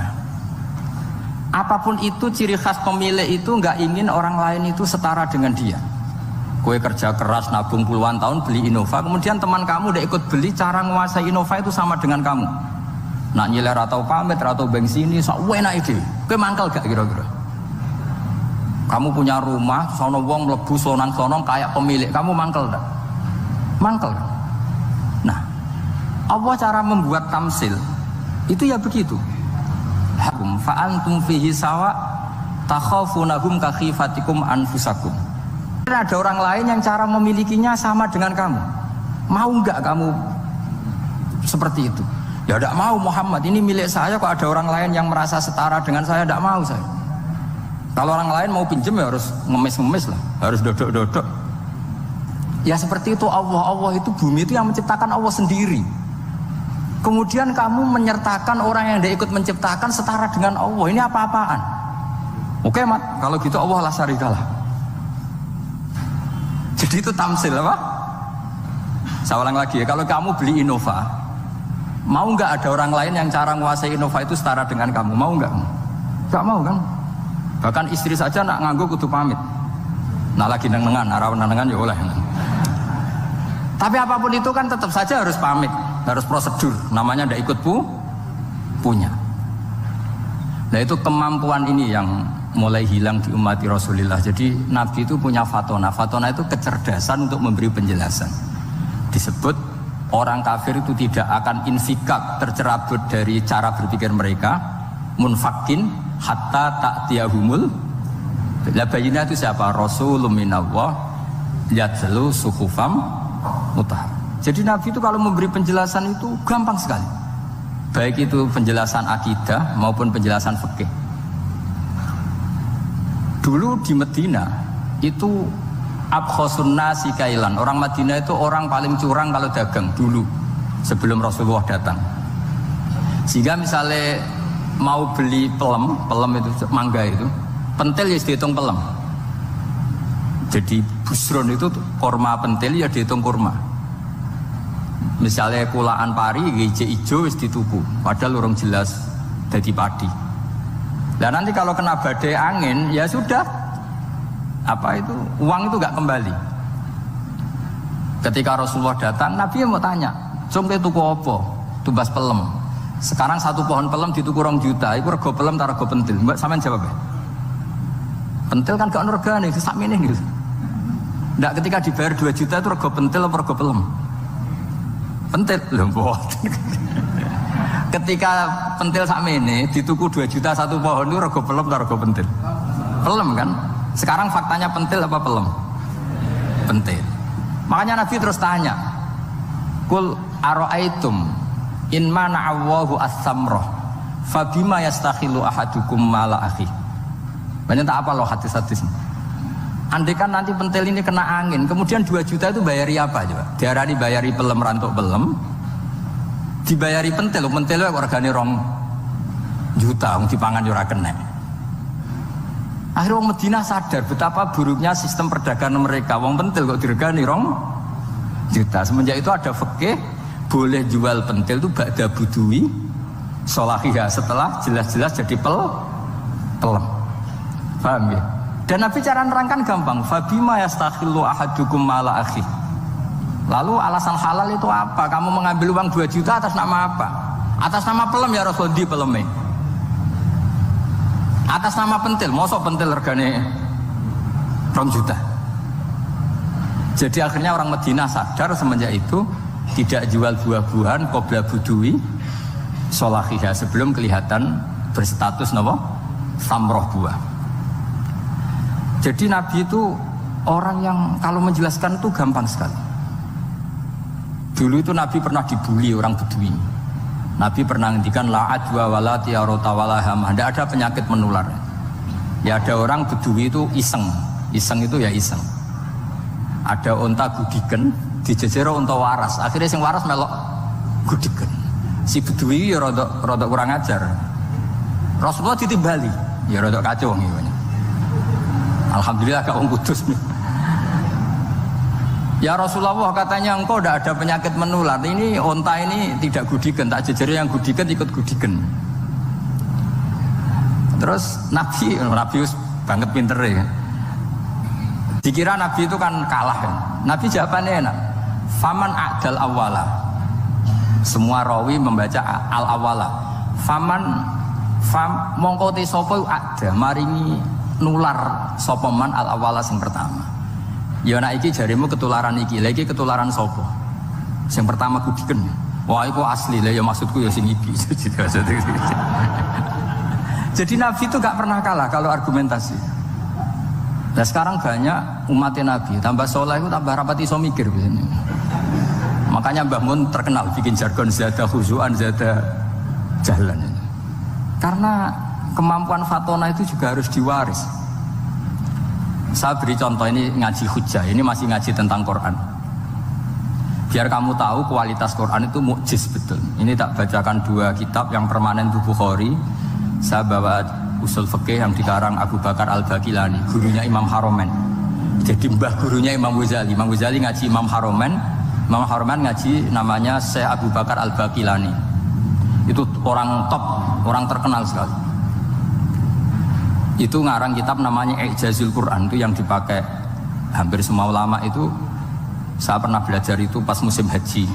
[SPEAKER 1] Apapun itu ciri khas pemilik itu nggak ingin orang lain itu setara dengan dia. Kue kerja keras nabung puluhan tahun beli Innova, kemudian teman kamu udah ikut beli, cara menguasai Innova itu sama dengan kamu. Nak nyiler atau pamit atau bensin ini, sok enak ide. Kue mangkal gak kira-kira? Kamu punya rumah, sono wong mlebu sonang-sonong kayak pemilik, kamu mangkal gak? Mangkal. Nah, Allah cara membuat tamsil itu ya begitu. Hakum fa'antum fihi sawa takhafunahum ka khifatikum anfusakum. Ada orang lain yang cara memilikinya sama dengan kamu. Mau nggak kamu seperti itu? Ya tidak mau Muhammad, ini milik saya kok ada orang lain yang merasa setara dengan saya, tidak mau saya. Kalau orang lain mau pinjam ya harus ngemis-ngemis lah, harus dodok-dodok. Ya seperti itu Allah itu bumi itu yang menciptakan Allah sendiri. Kemudian kamu menyertakan orang yang dia ikut menciptakan setara dengan Allah, ini apa-apaan? Oke Mat, kalau gitu Allah la syarikalah. Jadi itu tamsil apa? Saya ulang lagi ya, kalau kamu beli Innova, mau nggak ada orang lain yang cara menguasai Innova itu setara dengan kamu? Mau nggak? Nggak mau kan? Bahkan istri saja nak nganggo kudu pamit. Nah lagi nengan, arah nengan ya oleh. Tapi apapun itu kan tetap saja harus pamit, harus prosedur. Namanya ndak ikut punya. Nah itu kemampuan ini yang mulai hilang di umat Rasulullah. Jadi Nabi itu punya fatona. Fatona itu kecerdasan untuk memberi penjelasan. Disebut orang kafir itu tidak akan infikak, tercerabut dari cara berpikir mereka, munfakin hatta ta'tiyahumul. La bayina itu siapa? Rasulun minallah yatlu suhufam mutahhar. Jadi Nabi itu kalau memberi penjelasan itu gampang sekali. Baik itu penjelasan akidah maupun penjelasan fikih. Dulu di Medina itu abkhosun nasi kailan. Orang Madinah itu orang paling curang kalau dagang dulu sebelum Rasulullah datang. Sehingga misalnya mau beli pelem itu mangga itu, pentil ya dihitung pelem. Jadi busron itu kurma pentil ya dihitung kurma. Misalnya kulaan pari hijau ijo wis dituku, padahal urung jelas jadi padi. Dan nanti kalau kena badai angin ya sudah, apa itu uang itu gak kembali. Ketika Rasulullah datang, Nabi mau tanya, "Cung tuku apa?" Tumbas pelem. Sekarang satu pohon pelem dituku 2 juta, itu rego pelem ta rego pentil? Mbak sampean jawab ya. Pentil kan gak ono regane, sakmene gitu. Ndak ketika dibayar 2 juta itu rego pentil apa rego pelem? Pentil lho mboten. Ketika pentil sakmene dituku 2 juta satu pohon itu rego pelem ta rego pentil? Pelem kan? Sekarang faktanya pentil apa pelem? Pentil. Makanya Nabi terus tanya, "Kul ara'aitum in mana'allahu as-samrah fabima yastakhilu ahadukum mala akhi." Banyak tak apa loh hadis-hadis. Andai kan nanti pentil ini kena angin, kemudian 2 juta itu bayari apa coba? Diarani bayari pelem rantuk pelem, dibayari pentil kok regane 2 juta, dipangan yo ora kena. Akhirnya orang Madinah sadar betapa buruknya sistem perdagangan mereka. Wong pentil kok diregani 2 juta. Semenjak itu ada fikih boleh jual pentil itu ba'da budui sholahiyah, setelah jelas-jelas jadi pelem. Paham ya? Dan Nabi cara nerangkan gampang. Fabima yastakhillu ahadukum mala akhi. Lalu alasan halal itu apa? Kamu mengambil uang 2 juta atas nama apa? Atas nama pelem ya Rasul, di peleme. Atas nama pentil, mosok pentil regane 2 juta. Jadi akhirnya orang Madinah sadar semenjak itu tidak jual buah-buahan qobla budui sholahiyah, sebelum kelihatan berstatus napa? Samroh buah. Jadi Nabi itu orang yang kalau menjelaskan itu gampang sekali. Dulu itu Nabi pernah dibully orang Bedui. Nabi pernah ngendikan la adwa wala tiarota wala hamah. Tidak ada penyakit menular. Ya ada orang Bedui itu iseng. Iseng itu ya iseng. Ada unta gudiken, dijejero unta waras. Akhirnya sing waras melok gudiken. Si Bedui ya rodok kurang ajar. Rasulullah ditimbali. Ya rodok kacau ngene. Alhamdulillah gak wong kudus. Ya Rasulullah, katanya engkau tidak ada penyakit menular. Ini onta ini tidak gudiken, tak jejeri yang gudiken ikut gudiken. Terus Nabi banget pinter ya. Dikira Nabi itu kan kalah kan. Nabi jawabannya enak. Faman a'dal awala. Semua rawi membaca al awala. Mongko te sapa ada maringi nular sopoman al awala sing pertama. Ya nak iki jarimu ketularan iki, lagi ketularan sopo. Yang pertama gudiken. Wah iku asli lah ya, maksudku ya sing iki. Jadi Nabi itu gak pernah kalah kalau argumentasi. Nah sekarang banyak umatnya Nabi tambah soleh itu tambah rapat iso mikir biasanya. Makanya Mbah Mun terkenal bikin jargon zada khuzuan zada jalan. Karena kemampuan fatona itu juga harus diwaris. Saya beri contoh, ini ngaji hujjah, ini masih ngaji tentang Quran. Biar kamu tahu kualitas Quran itu mukjiz betul. Ini tak bacakan 2 kitab yang permanen di Bukhari. Saya bawa usul fikih yang dikarang Abu Bakar Al-Baqilani, gurunya Imam Haromen. Jadi mbah gurunya Imam Ghazali. Imam Ghazali ngaji Imam Haromen. Imam Haromen ngaji namanya Syekh Abu Bakar Al-Baqilani. Itu orang top, orang terkenal sekali. Itu ngarang kitab namanya I'jazul Quran, itu yang dipakai hampir semua ulama itu. Saya pernah belajar itu pas musim haji.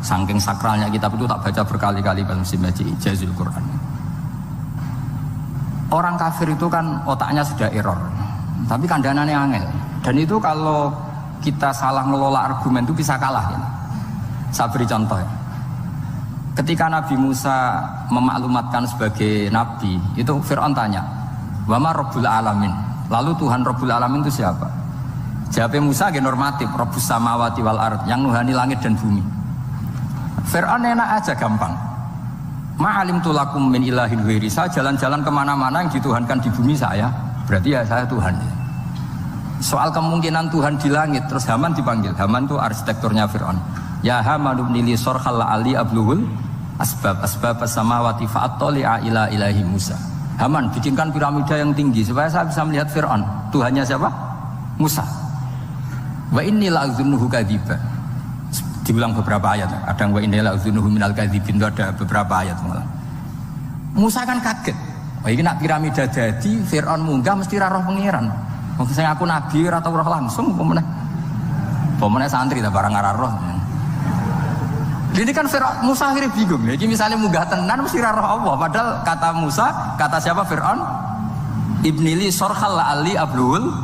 [SPEAKER 1] Saking sakralnya kitab itu tak baca berkali-kali pas musim haji, I'jazul Quran. Orang kafir itu kan otaknya sudah error, tapi kandanannya angel. Dan itu kalau kita salah ngelola argumen itu bisa kalah ya. Saya beri contoh ya. Ketika Nabi Musa memaklumatkan sebagai nabi, itu Fir'aun tanya, "Wa ma Rabbul Alamin?" Lalu Tuhan Rabbul Alamin itu siapa? Jawabnya Musa normatif, Rabbus samawati wal ard, yang nuhani langit dan bumi. Fir'aun enak aja, gampang. Ma'alimtu lakum min ilahin ghairi. Saya jalan-jalan kemana-mana yang dituhankan di bumi saya, berarti ya saya Tuhan. Soal kemungkinan Tuhan di langit, terus Haman dipanggil. Haman itu arsitekturnya Fir'aun. Ya Haman ibnili sorkhal la'ali abluhul asbab as-samawati fa'attali'a ila ilahi Musa. Haman, bikinkan piramida yang tinggi supaya saya bisa melihat Fir'aun. Tuhannya siapa? Musa. Wa inni la'azunuhu kadziba. Diulang beberapa ayat. Ada wa inni la'azunuhu minal kadzibin, itu ada beberapa ayat malah. Musa kan kaget. Wah, ini nak piramida jadi Fir'aun munggah mesti ra roh pangeran. Wong sing aku nabi ora tau roh langsung pemenang santri ta barang ora roh. Ini kan Fir'aun, Musa akhirnya bingung. Jadi misalnya munggah tenan mesti ra roh Allah. Padahal kata Musa, kata siapa Fir'aun? Ibnili sorkhal la'ali ablul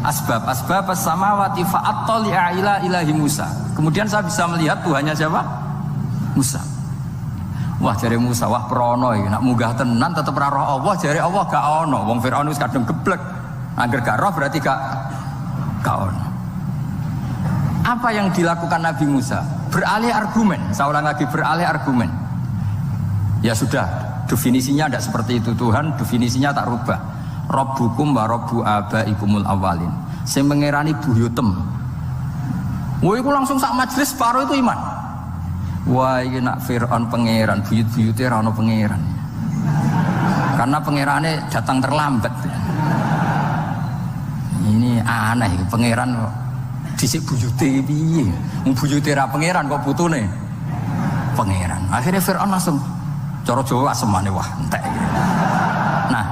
[SPEAKER 1] asbab as-samawati fa'attali'a ila ilahi Musa. Kemudian saya bisa melihat Tuhannya siapa? Musa. Wah, jare Musa, wah prono iki nak munggah tenan tetep ra roh Allah, jare Allah gak ono. Wong Firaun wis kadung geblek. Angger gak roh berarti gak ono. Apa yang dilakukan Nabi Musa? Beralih argumen. Saya ulang lagi, beralih argumen. Ya sudah, definisinya tidak seperti itu. Tuhan definisinya tak rubah. Rabbukum wa rabbu abaikumul awalin. Sing mengerani buyutem. Wah, itu langsung sak majelis separuh itu iman. Wah, ini nak Fir'aun pangeran, buyut-buyutnya rano pangeran. Karena pangerannya datang terlambat. Ini aneh, pangeran disik buyute piye? Wong buyute ra pangeran kok putune pangeran. Akhirnya Fir'aun langsung cara Jawa asemane wah entek. Nah,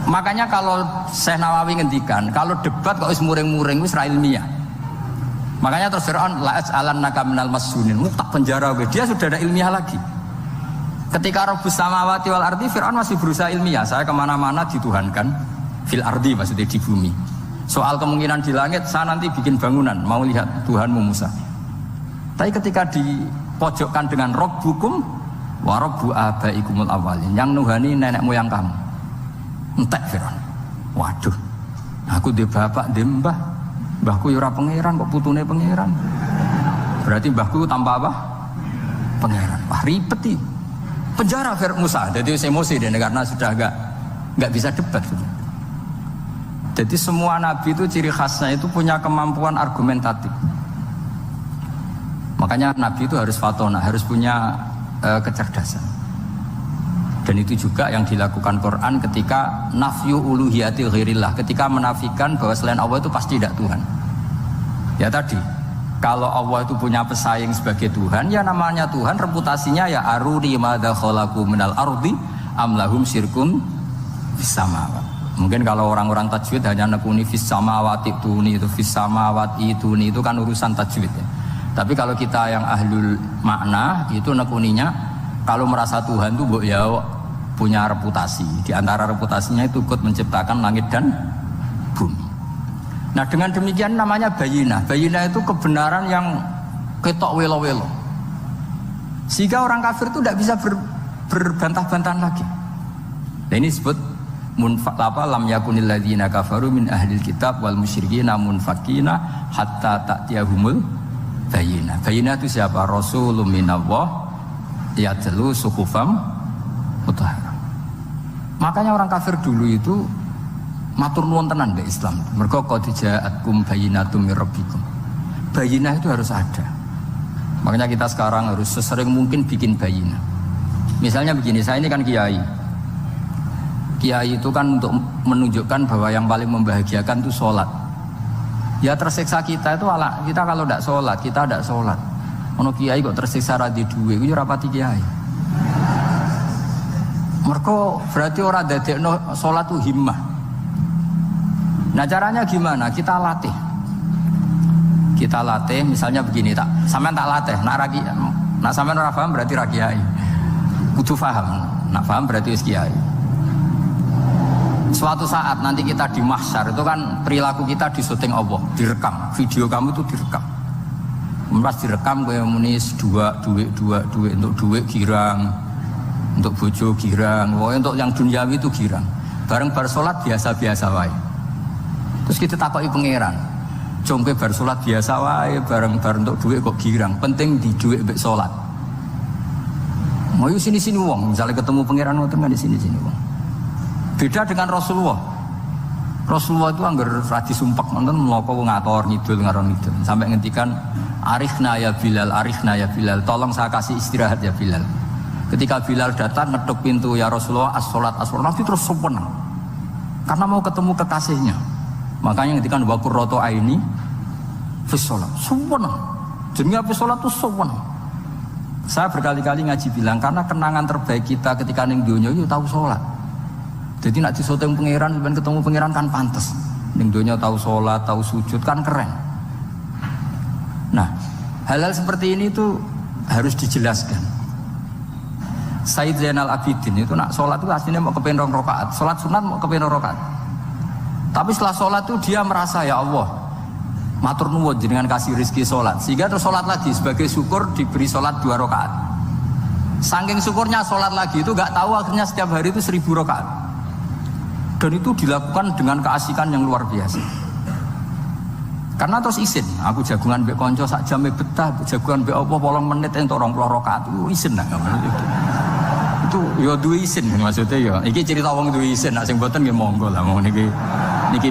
[SPEAKER 1] makanya kalau Syekh Nawawi ngendikan, kalau debat kok wis muring-muring wis ra ilmiah. Makanya terus Fir'aun la as'alannaka minal masjunin, tak penjara we. Dia sudah ada ilmiah lagi. Ketika Rabbus samawati wal ardi, Fir'aun masih berusaha ilmiah. Saya kemana-mana dituhankan fil ardi, maksudnya di bumi. Soal kemungkinan di langit, saya nanti bikin bangunan, mau lihat Tuhanmu Musa. Tapi ketika dipojokkan dengan Rabbukum wa rabbu abaikumul awalin, yang nuhani nenek moyang kamu, entek Fir'aun. Waduh, aku di bapak, di mbah, mbahku yura pangeran kok putune pangeran. Berarti mbahku tanpa apa? Pangeran. Wah, ribet nih. Penjara Musa, jadi emosi dia karena sudah nggak bisa debat. Jadi semua nabi itu ciri khasnya itu punya kemampuan argumentatif. Makanya nabi itu harus fatona, harus punya kecerdasan. Dan itu juga yang dilakukan Quran ketika nafyu uluhiyatil ghairillah, ketika menafikan bahwa selain Allah itu pasti tidak Tuhan. Ya tadi, kalau Allah itu punya pesaing sebagai Tuhan, ya namanya Tuhan, reputasinya ya aruni madza khalaqu minal ardi am lahum syirkun fis samawati. Mungkin kalau orang-orang tajwid hanya nekuni fis samawati tuni, itu fis samawati tuni, itu kan urusan tajwid ya. Tapi kalau kita yang ahlul makna itu nekuninya kalau merasa Tuhan itu ya punya reputasi. Di antara reputasinya itu ikut menciptakan langit dan bumi. Nah, dengan demikian namanya bayinah. Bayinah itu kebenaran yang ketok welo-welo. Sehingga orang kafir itu tidak bisa berbantah-bantahan lagi. Nah, ini disebut lam yakunil ladzina kafaru min ahlil kitab wal musyrikina munfakina hatta ta'tiyahumul bayinah. Bayinah itu siapa? Rasulun minallah yatlu suhufam mutahharah. Makanya orang kafir dulu itu matur nuwun tenan mbek Islam. Mergo qad ja'atkum bayyinatum mir rabbikum. Bayinah itu harus ada. Makanya kita sekarang harus sesering mungkin bikin bayinah. Misalnya begini, saya ini kan kiai. Kiai itu kan untuk menunjukkan bahwa yang paling membahagiakan itu sholat. Ya tersiksa kita itu kita kalau tidak sholat, kita tidak sholat. Ono kiai kok tersiksa radhi duwe, itu rapati kiai. Mergo berarti orang dadekno sholat itu himmah. Nah caranya gimana? Kita latih. Kita latih, misalnya begini, sampean tak latih, nak sampean ora paham berarti ra kiai. Kudu paham, nak paham berarti wis kiai. Suatu saat nanti kita di mahsyar itu kan perilaku kita disuting Allah, direkam, video kamu itu direkam. Pas direkam kaya muni dua duit untuk duit girang, untuk bojo girang, pokoknya untuk yang duniawi itu girang. Bareng bar salat biasa-biasa wae. Terus kita takoki pangeran, jongke bar salat biasa wae, bareng untuk duit kok girang. Penting di duit mbek salat. Mau sini-sini wong, misalnya ketemu pangeran ngoten kan di sini-sini wong. Beda dengan Rasulullah. Rasulullah itu anggar radi sumpek nonton mloko ngator ngidul ngaron ngidul sampai ngendikan arifna ya Bilal, tolong saya kasih istirahat ya Bilal. Ketika Bilal datang ngetuk pintu ya Rasulullah as-salat Nabi terus seneng karena mau ketemu kekasihnya. Makanya ngendikan wa qurratu aini fi shalah. Seneng. Jenenge fi salat itu seneng. Saya berkali-kali ngaji bilang karena kenangan terbaik kita ketika ning donya itu tahu salat. Jadi nak disoteng pangeran, sampai ketemu pangeran kan pantas. Ning donya tahu sholat, tahu sujud kan keren. Nah, hal-hal seperti ini tuh harus dijelaskan. Sayyid Zainal Abidin itu nak sholat itu aslinya mau kepengen 2 rakaat, sholat sunat mau kepengen 2 rakaat. Tapi setelah sholat tuh dia merasa ya Allah, matur nuwun jenengan kasih rezeki sholat, sehingga terus sholat lagi sebagai syukur diberi sholat 2 rakaat. Saking syukurnya sholat lagi itu gak tahu akhirnya setiap hari itu 1000 rakaat. Dan itu dilakukan dengan keasikan yang luar biasa. Karena terus isin, aku jagungan mbek konco sak jame betah, jagungan mbek apa 8 menit entuk 20 rakaat itu isin lah. Itu ya duwe isin maksudnya ya. Iki cerita wong duwe isin, nek sing mboten nggih monggo lah mau niki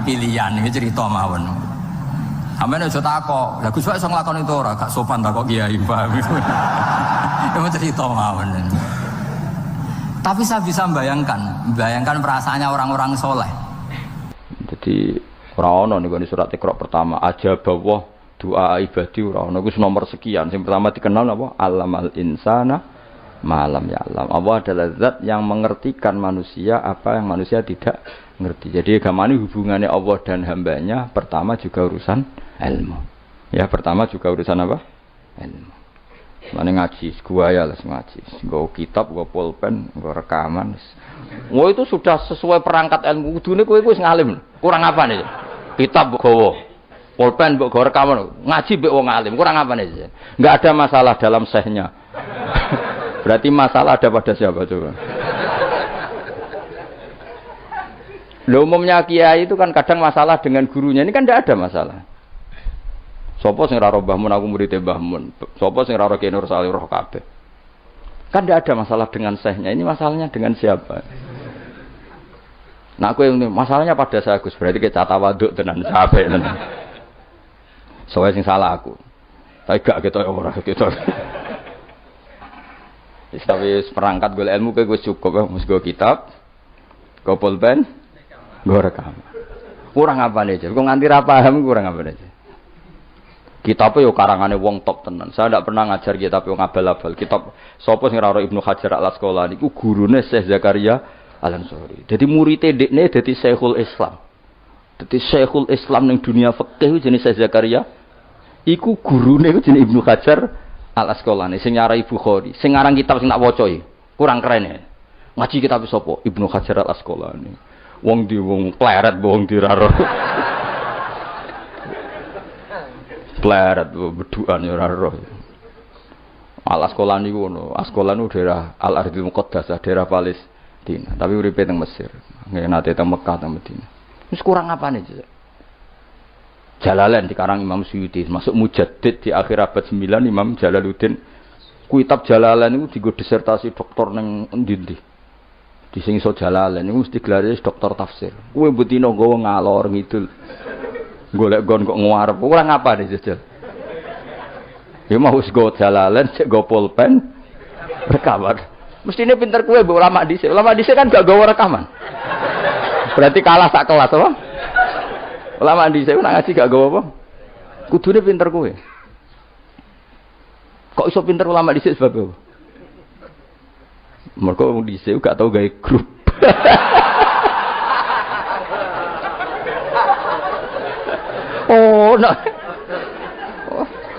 [SPEAKER 1] pilihan, niki cerita mawon. Amene aja takok, lah Gus Pak iso nglakoni itu ora, gak sopan takok kiai paham. Itu cerita mawon. Tapi saya bisa bayangkan perasaannya orang-orang soleh.
[SPEAKER 3] Jadi ora ono niku surat Iqra pertama aja bawah doa ibadi ora ono iku nomor sekian. Yang pertama dikenal apa? Alamal insana malam ya alam. Allah adalah zat yang mengertikan manusia apa yang manusia tidak ngerti. Jadi agama ini hubungannya Allah dan hambanya pertama juga urusan ilmu. Ya pertama juga urusan apa? Ilmu. Mana ngaji, gua ya lah ngaji. Gua kitab, gua pulpen, gua rekaman. Wah itu sudah sesuai perangkat ilmu. Kudune kowe wis ngalim. Kurang apa nih? Kitab gowo, pulpen gua rekaman. Ngaji mbek wong alim. Kurang apa nih? Enggak ada masalah dalam sehnya. Berarti masalah ada pada siapa coba? Loh, umumnya kiai itu kan kadang masalah dengan gurunya. Ini kan tidak ada masalah. Sopo sing ora Mbah Mun aku murid Mbah Mun. Sopo sing ora Ki Nur Salih roh kabeh. Kan tidak ada masalah dengan sehnya. Ini masalahnya dengan siapa? Nah aku yang masalahnya pada saya Gus. Berarti kita tawaduk tenan sampai tenan. Soalnya sing salah aku. Tapi gak kita ora kita. Tapi perangkat golek ilmu kowe wis cukup wis go kitab, go pulpen, go rekam. Kurang apane aja. Kok nganti ra paham kurang apane aja. Kitab yo karangane wong top tenan. Saya ndak pernah ngajar kitab yo ngabal-abal. Kitab sapa sing ora Ibnu Hajar Al-Asqalani niku gurune Syekh Zakaria Al-Ansori. Dadi murid-e dekne dadi Syekhul Islam. Dadi Syekhul Islam ning dunia fikih jenenge Syekh Zakaria. Iku gurune jenenge Ibnu Hajar Al-Asqalani sing nyarai Bukhari. Sing ngarang kitab sing tak waca iki. Kurang keren ya. Ngaji kitab sapa? Ibnu Hajar Al-Asqalani. Wong di wong pleret wong diraro. Pleret beduan ya ora roh. Al-Asqalani ku ngono. Asqalani daerah Al-Ardhil Muqaddasah, daerah Palestina. Tapi uripe teng Mesir. Nggih nate teng Mekah teng Madinah. Wis kurang apane sih? Jalalain dikarang Imam Suyuti, masuk Mujaddid di akhir abad 9 Imam Jalaluddin. Kitab Jalalain niku dienggo disertasi doktor ning endi-endi. Di sing iso Jalalain niku mesti gelare doktor tafsir. Kuwe mbutino nggawa ngalor ngidul. Golek gon kok ngarep. Ora ngapa nih jajal. Ya mau wis go Jalalain, cek go pulpen, rekaman. Mestine pinter kowe mbok ulama dhisik. Ulama dhisik kan gak gawa rekaman. Berarti kalah sak kelas apa? Ulama dhisik nak ngaji gak gawa apa? Kudune pinter kowe. Kok iso pinter ulama dhisik sebab apa? Mergo wong dhisik gak tau gawe grup. Oh, nah.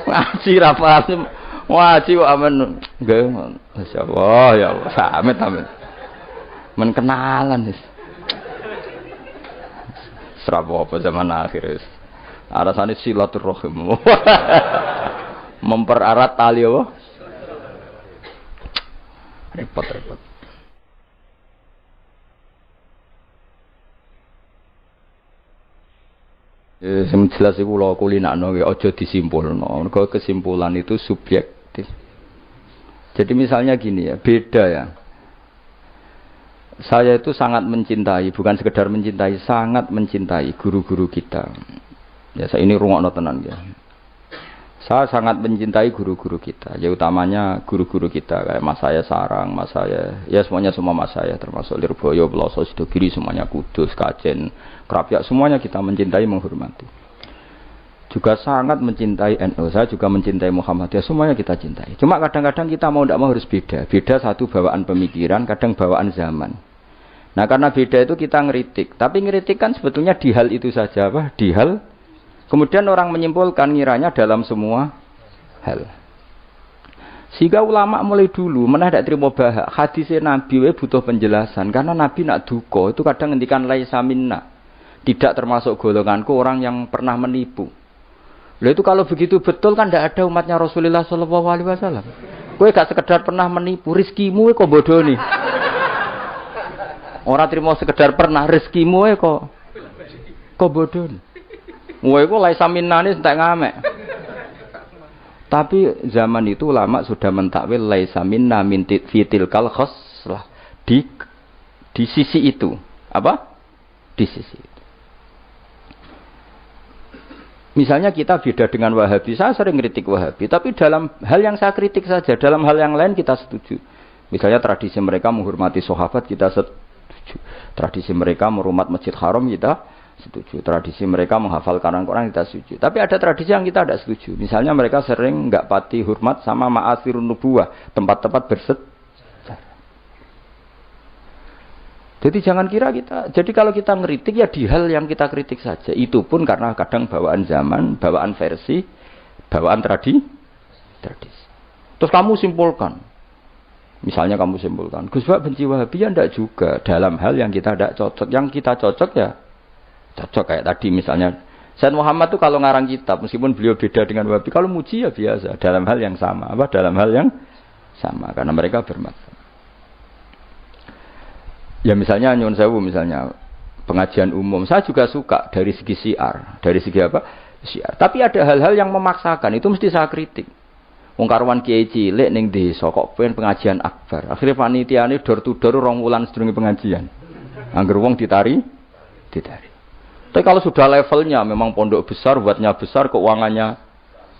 [SPEAKER 3] Ngaji ra paham. Ngaji kok amen nggih. Masyaallah ya Allah, amit-amit. Men kenalan wis. Serapa apa zaman akhir wis. Arasane silaturahim. Mempererat tali apa? Repot. Sing jelas iku kula kulinakno aja disimpulno. Mergo kesimpulan itu subjektif. Jadi misalnya gini ya, beda ya. Saya itu sangat mencintai, bukan sekedar mencintai, sangat mencintai guru-guru kita. Ya, saya ini rungokno tenan ya. Saya sangat mencintai guru-guru kita, ya utamanya guru-guru kita kayak Mas saya Sarang, Mas saya, ya semuanya semua Mas saya termasuk Lirboyo, Beloso, Sidogiri, semuanya Kudus, Kajen, Krapyak, semuanya kita mencintai, menghormati. Juga sangat mencintai NU, saya juga mencintai Muhammadiyah, semuanya kita cintai. Cuma kadang-kadang kita mau tidak mau harus beda. Beda satu bawaan pemikiran, kadang bawaan zaman. Nah karena beda itu kita ngeritik. Tapi ngeritik kan sebetulnya di hal itu saja, apa? Di hal. Kemudian orang menyimpulkan ngiranya dalam semua hal. Sehingga ulama mulai dulu mana tidak terima bahak. Hadisnya Nabi butuh penjelasan. Karena Nabi nak duko itu kadang ngendikan laisa minna. Tidak termasuk golonganku orang yang pernah menipu. Loh itu kalau begitu betul kan tidak ada umatnya Rasulullah SAW. Kowe gak sekedar pernah menipu, rizkimu kok bodoh nih. Orang terima sekedar pernah, rizkimu kok bodoh nih. Kowe kok laisa minna nih entek ngamek. Tapi zaman itu ulama sudah mentakwil laisa minna min fitil kal khoslah di sisi itu. Apa? Di sisi itu. Misalnya kita beda dengan Wahabi, saya sering kritik Wahabi, tapi dalam hal yang saya kritik saja, dalam hal yang lain kita setuju. Misalnya tradisi mereka menghormati sahabat, kita setuju. Tradisi mereka merumat Masjid Haram, kita setuju. Tradisi mereka menghafal Quran, kita setuju. Tapi ada tradisi yang kita tidak setuju. Misalnya mereka sering nggak pati hormat sama ma'asirun nubuwah, tempat-tempat bersejarah. Jadi jangan kira kita, jadi kalau kita ngeritik ya di hal yang kita kritik saja. Itu pun karena kadang bawaan zaman, bawaan versi, bawaan tradisi. Terus kamu simpulkan. Misalnya kamu simpulkan, Gus Bak benci Wahabi ya enggak juga. Dalam hal yang kita tidak cocok. Yang kita cocok ya cocok. Kayak tadi misalnya, Sayyid Muhammad itu kalau ngarang kitab, meskipun beliau beda dengan Wahabi, kalau muji ya biasa. Dalam hal yang sama. Apa? Dalam hal yang sama. Karena mereka bermakna. Ya misalnya nyuwun sewu misalnya pengajian umum saya juga suka dari segi syiar, dari segi apa? Syiar. Tapi ada hal-hal yang memaksakan itu mesti saya kritik. Wong karuan kiai cilik ning desa kok pengen pengajian akbar. Akhire panitiane door to door 2 wulan sedurunge pengajian. Angger wong ditari. Tapi kalau sudah levelnya memang pondok besar, buatnya besar, keuangannya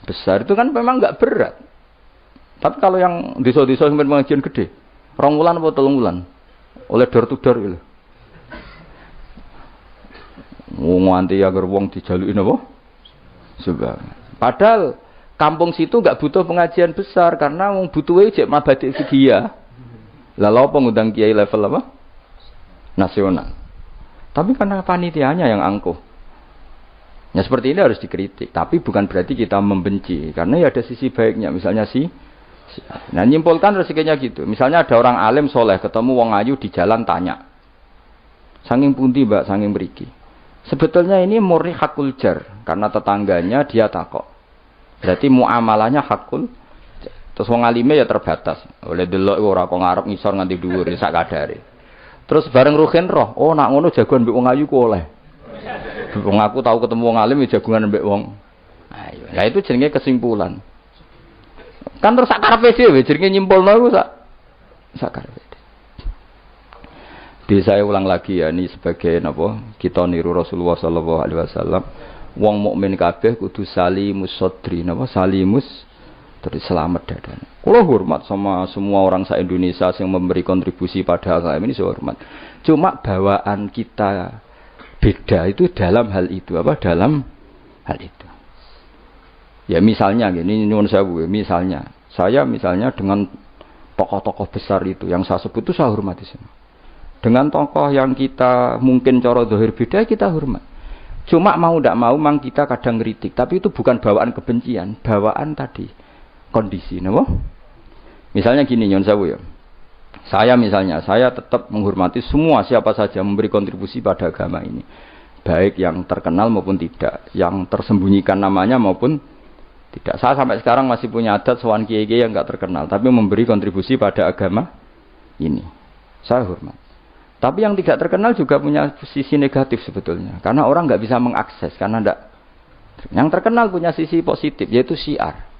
[SPEAKER 3] besar itu kan memang enggak berat. Tapi kalau yang desa-desa sampai pengajian gede, 2 wulan atau 3 wulan oleh door to door gitu. Nganti agar wong dijalukin apa? Sebab. Padahal kampung situ enggak butuh pengajian besar karena wong butuhe jek mabadi fiqih. Lah lha apa ngundang kiai level apa? Nasional. Tapi karena panitianya yang angkuh. Ya seperti ini harus dikritik, tapi bukan berarti kita membenci karena ya ada sisi baiknya. Misalnya nah nyimpulkan rezekinya gitu. Misalnya ada orang alim soleh ketemu wong ayu di jalan tanya, saking pundi mbak, saking mriki. Sebetulnya ini murni hakul jar karena tetangganya dia takok. Berarti muamalahnya hakul. Terus wong alime ya terbatas. Oleh delok ora kok ngarep ngisor nganti dhuwur sak kadare. Terus bareng ruhin roh, oh nak ngono jagoan mbek wong ayu ku oleh. Wong aku tahu ketemu wong alim ya jagungan mbek wong ayu. Lah itu jenenge kesimpulan. Kan terus sakarepe dhewe jenenge nyimpulno iku sakarepe. Di saya ulang lagi ya ini sebagai napa kita niru Rasulullah sallallahu alaihi wasallam. Wong mukmin kabeh kudu salimus sadri napa salimus terus selamat dadane. Kula hormat sama semua orang se-Indonesia yang memberi kontribusi pada agama ini, saya hormat. Cuma bawaan kita beda itu dalam hal itu apa? Dalam hal itu. Ya misalnya gini, nyuwun sewu, misalnya saya dengan tokoh-tokoh besar itu yang saya sebut itu saya hormati semua. Dengan tokoh yang kita mungkin cara zahir beda kita hormat. Cuma mau tidak mau memang kita kadang kritik, tapi itu bukan bawaan kebencian, bawaan tadi kondisi, napa? Misalnya gini nyuwun sewu ya. Saya tetap menghormati semua siapa saja memberi kontribusi pada agama ini. Baik yang terkenal maupun tidak, yang tersembunyikan namanya maupun Tidak, saya sampai sekarang masih punya adat sowan kiai-kiai yang nggak terkenal, tapi memberi kontribusi pada agama ini. Saya hormat. Tapi yang tidak terkenal juga punya sisi negatif sebetulnya, karena orang nggak bisa mengakses, karena enggak. Yang terkenal punya sisi positif, yaitu syiar.